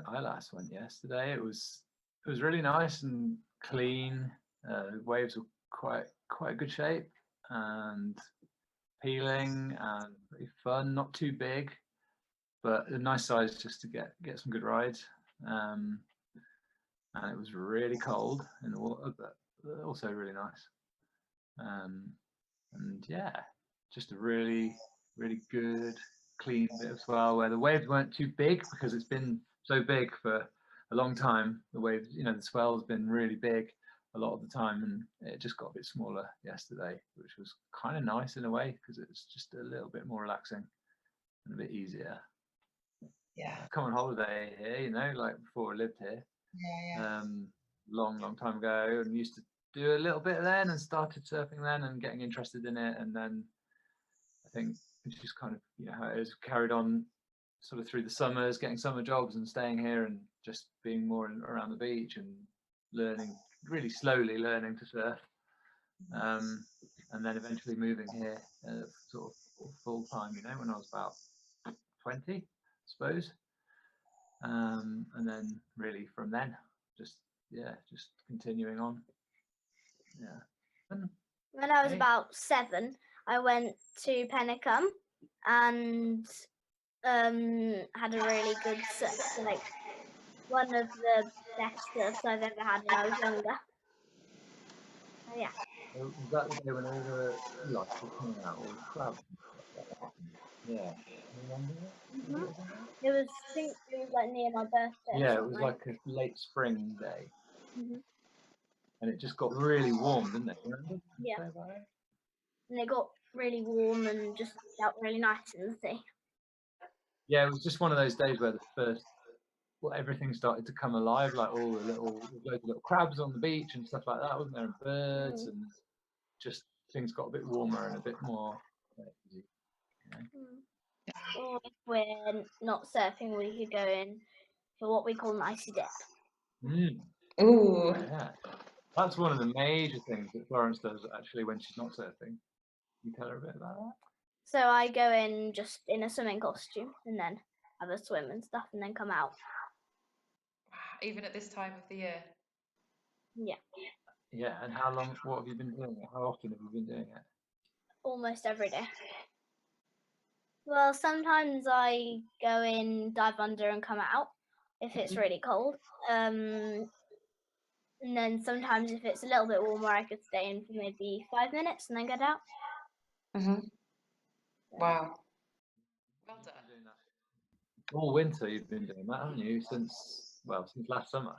I last went yesterday. It was really nice and clean. The waves were quite good shape and appealing and pretty fun. Not too big, but a nice size just to get some good rides. And it was really cold in the water, but also really nice. And yeah, just a really good clean bit of swell where the waves weren't too big, because it's been so big for a long time. The waves, the swell's been really big a lot of the time, and it just got a bit smaller yesterday, which was kind of nice in a way, because it was just a little bit more relaxing and a bit easier. Yeah. I've come on holiday here, like before I lived here. Yeah. Long time ago, and used to do a little bit then, and started surfing then and getting interested in it, and then I think it's just kind of how it is, carried on sort of through the summers, getting summer jobs and staying here and just being more around the beach and really slowly learning to surf, and then eventually moving here sort of full time when I was about 20, I suppose, and then really from then just continuing on. When I was about 7, I went to Penicum and had a really good surf, like one of the best surfs I've ever had when I was younger. So, yeah. Was that the day when all the sea life was coming out, all the crabs and stuff like that? Yeah. Remember it? Mm-hmm. It was, I think it was like near my birthday. Yeah, it was like a late spring day. Mm-hmm. And it just got really warm, didn't it? Remember? Yeah. And it got really warm and just felt really nice in the sea. Yeah, it was just one of those days where everything started to come alive, like all the loads of little crabs on the beach and stuff like that, wasn't there? And birds, and just things got a bit warmer and a bit more easy. Or if we're not surfing, we could go in for what we call an icy dip. Ooh. Yeah. That's one of the major things that Florence does actually when she's not surfing. Can you tell her a bit about that? So I go in just in a swimming costume and then have a swim and stuff and then come out. Even at this time of the year? Yeah. Yeah, and what have you been doing it? How often have you been doing it? Almost every day. Well, sometimes I go in, dive under and come out if it's really cold. And then sometimes if it's a little bit warmer, I could stay in for maybe 5 minutes and then get out. Wow. Well done. All winter you've been doing that, haven't you? Since last summer.